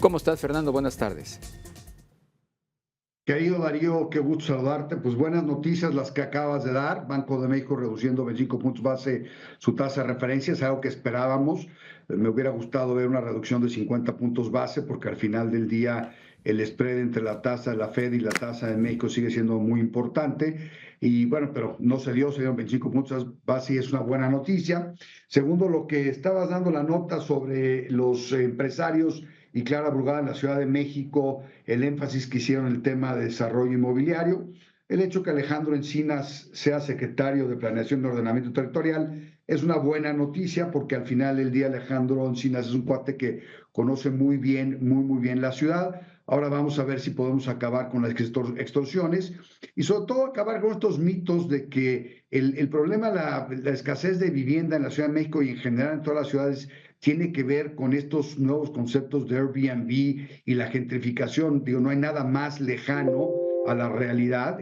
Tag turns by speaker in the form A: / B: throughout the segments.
A: ¿Cómo estás, Fernando? Buenas tardes.
B: Querido Darío, qué gusto saludarte. Pues buenas noticias las que acabas de dar. Banco de México reduciendo 25 puntos base su tasa de referencia, es algo que esperábamos. Me hubiera gustado ver una reducción de 50 puntos base porque al final del día el spread entre la tasa de la Fed y la tasa de México sigue siendo muy importante. Y bueno, pero no se dieron 25 puntos base y es una buena noticia. Segundo, lo que estabas dando la nota sobre los empresarios y Clara Brugada en la Ciudad de México, el énfasis que hicieron en el tema de desarrollo inmobiliario, el hecho que Alejandro Encinas sea secretario de Planeación y Ordenamiento Territorial es una buena noticia porque al final del día Alejandro Encinas es un cuate que conoce muy bien, muy bien la ciudad. Ahora vamos a ver si podemos acabar con las extorsiones y sobre todo acabar con estos mitos de que el problema, la escasez de vivienda en la Ciudad de México y en general en todas las ciudades tiene que ver con estos nuevos conceptos de Airbnb y la gentrificación. Digo, no hay nada más lejano a la realidad.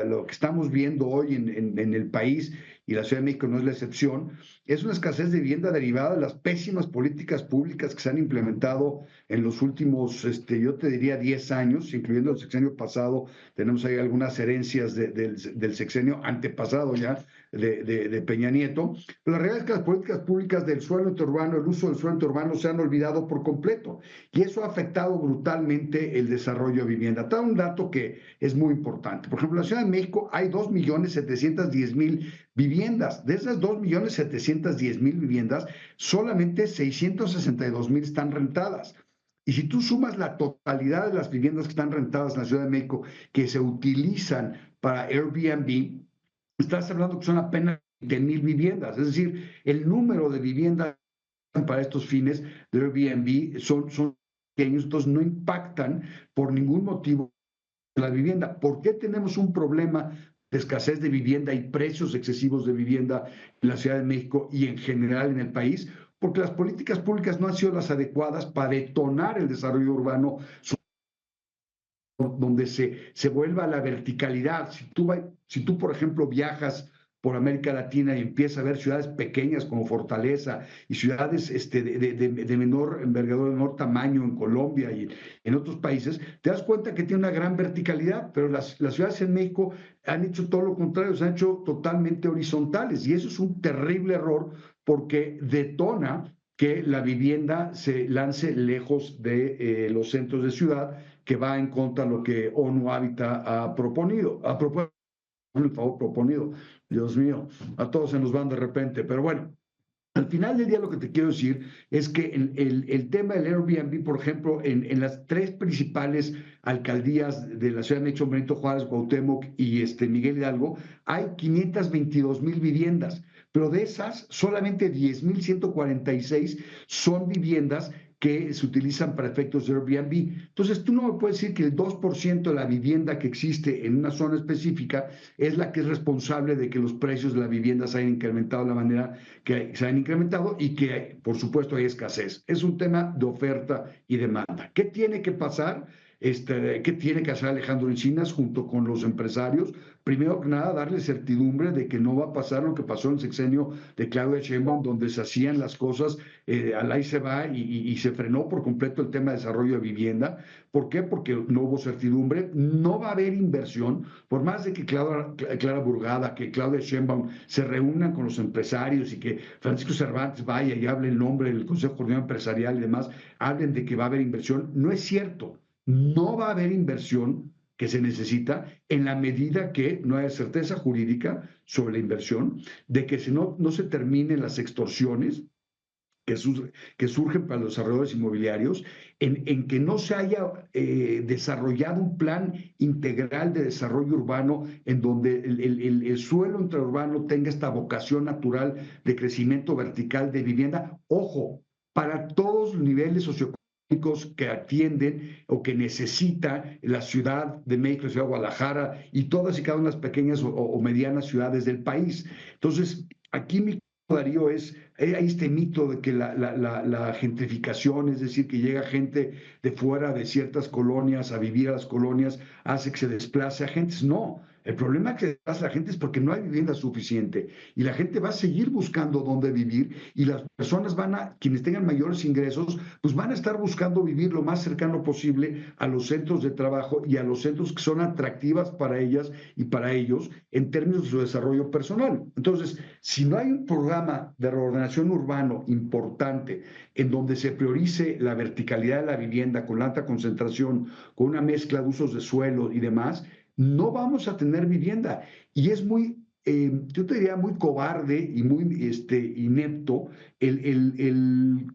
B: Lo que estamos viendo hoy en el país, y la Ciudad de México no es la excepción, es una escasez de vivienda derivada de las pésimas políticas públicas que se han implementado en los últimos, yo te diría 10 años, incluyendo el sexenio pasado. Tenemos ahí algunas herencias del sexenio antepasado ya, de Peña Nieto. Pero la realidad es que las políticas públicas del suelo interurbano, el uso del suelo interurbano, se han olvidado por completo. Y eso ha afectado brutalmente el desarrollo de vivienda. Está un dato que es muy importante. Por ejemplo, en la Ciudad de México hay 2.710.000 viviendas. De esas 2.710.000 viviendas, solamente 662.000 están rentadas. Y si tú sumas la totalidad de las viviendas que están rentadas en la Ciudad de México, que se utilizan para Airbnb, estás hablando que son apenas 20.000 viviendas. Es decir, el número de viviendas para estos fines de Airbnb son pequeños, entonces no impactan por ningún motivo la vivienda. ¿Por qué tenemos un problema de escasez de vivienda y precios excesivos de vivienda en la Ciudad de México y en general en el país? Porque las políticas públicas no han sido las adecuadas para detonar el desarrollo urbano, donde se vuelva a la verticalidad. Si tú, por ejemplo, viajas por América Latina y empiezas a ver ciudades pequeñas como Fortaleza y ciudades de menor envergadura, de menor tamaño en Colombia y en otros países, te das cuenta que tiene una gran verticalidad, pero las ciudades en México han hecho todo lo contrario, se han hecho totalmente horizontales y eso es un terrible error porque detona que la vivienda se lance lejos de los centros de ciudad, que va en contra de lo que ONU Habitat ha propuesto, el favor proponido. Dios mío, a todos se nos van de repente, pero bueno. Al final del día lo que te quiero decir es que el tema del Airbnb, por ejemplo, en las tres principales alcaldías de la Ciudad de México, Benito Juárez, Cuauhtémoc y Miguel Hidalgo, hay 522.000 viviendas, pero de esas solamente 10.146 son viviendas que se utilizan para efectos de Airbnb. Entonces, tú no me puedes decir que el 2% de la vivienda que existe en una zona específica es la que es responsable de que los precios de la vivienda se hayan incrementado de la manera que se han incrementado y que, por supuesto, hay escasez. Es un tema de oferta y demanda. ¿Qué tiene que pasar? ¿Qué tiene que hacer Alejandro Encinas junto con los empresarios? Primero que nada, darle certidumbre de que no va a pasar lo que pasó en el sexenio de Claudia Sheinbaum, donde se hacían las cosas al ahí se va y se frenó por completo el tema de desarrollo de vivienda. ¿Por qué? Porque no hubo certidumbre, no va a haber inversión, por más de que Clara Burgada, que Claudia Sheinbaum se reúnan con los empresarios y que Francisco Cervantes vaya y hable en nombre del Consejo Coordinador Empresarial y demás, hablen de que va a haber inversión. No es cierto, no va a haber inversión que se necesita en la medida que no haya certeza jurídica sobre la inversión, de que si no se terminen las extorsiones que surgen para los desarrolladores inmobiliarios, en que no se haya desarrollado un plan integral de desarrollo urbano en donde el suelo interurbano tenga esta vocación natural de crecimiento vertical de vivienda. Ojo, para todos los niveles socioeconómicos que atienden o que necesita la Ciudad de México, la Ciudad de Guadalajara y todas y cada una de las pequeñas o medianas ciudades del país. Entonces, aquí mi Darío, hay este mito de que la gentrificación, es decir, que llega gente de fuera de ciertas colonias a vivir a las colonias, hace que se desplace a gentes. No, El problema que pasa a la gente es porque no hay vivienda suficiente y la gente va a seguir buscando dónde vivir y las personas quienes tengan mayores ingresos, pues van a estar buscando vivir lo más cercano posible a los centros de trabajo y a los centros que son atractivas para ellas y para ellos en términos de su desarrollo personal. Entonces, si no hay un programa de reordenación urbano importante en donde se priorice la verticalidad de la vivienda con la alta concentración, con una mezcla de usos de suelo y demás, no vamos a tener vivienda. Y es muy, yo te diría, muy cobarde y muy inepto el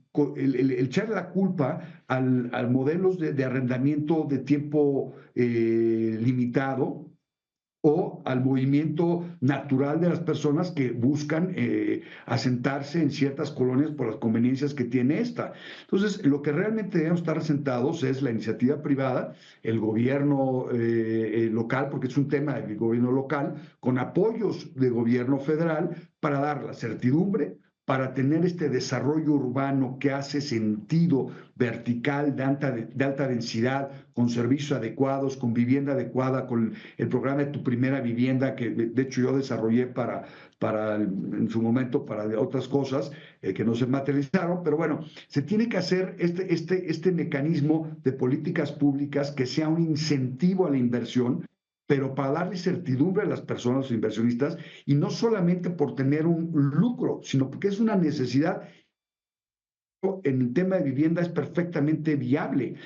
B: echar la culpa al modelos de arrendamiento de tiempo limitado o al movimiento natural de las personas que buscan asentarse en ciertas colonias por las conveniencias que tiene esta. Entonces, lo que realmente debemos estar asentados es la iniciativa privada, el gobierno local, porque es un tema del gobierno local, con apoyos de gobierno federal para dar la certidumbre, para tener este desarrollo urbano que hace sentido vertical de alta densidad, con servicios adecuados, con vivienda adecuada, con el programa de Tu Primera Vivienda, que de hecho yo desarrollé en su momento para otras cosas que no se materializaron, pero bueno, se tiene que hacer este mecanismo de políticas públicas que sea un incentivo a la inversión, pero para darle certidumbre a las personas, los inversionistas, y no solamente por tener un lucro, sino porque es una necesidad. En el tema de vivienda es perfectamente viable.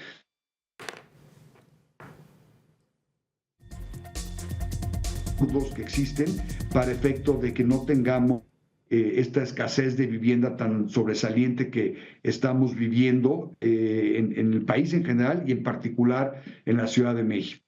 B: Que existen para efecto de que no tengamos esta escasez de vivienda tan sobresaliente que estamos viviendo en el país en general y en particular en la Ciudad de México.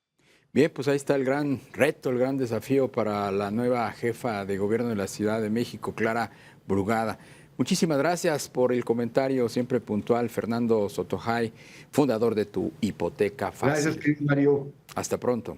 A: Bien, pues ahí está el gran reto, el gran desafío para la nueva jefa de gobierno de la Ciudad de México, Clara Brugada. Muchísimas gracias por el comentario siempre puntual, Fernando Sotojay, fundador de Tu Hipoteca Fácil.
B: Gracias, querido Mario.
A: Hasta pronto.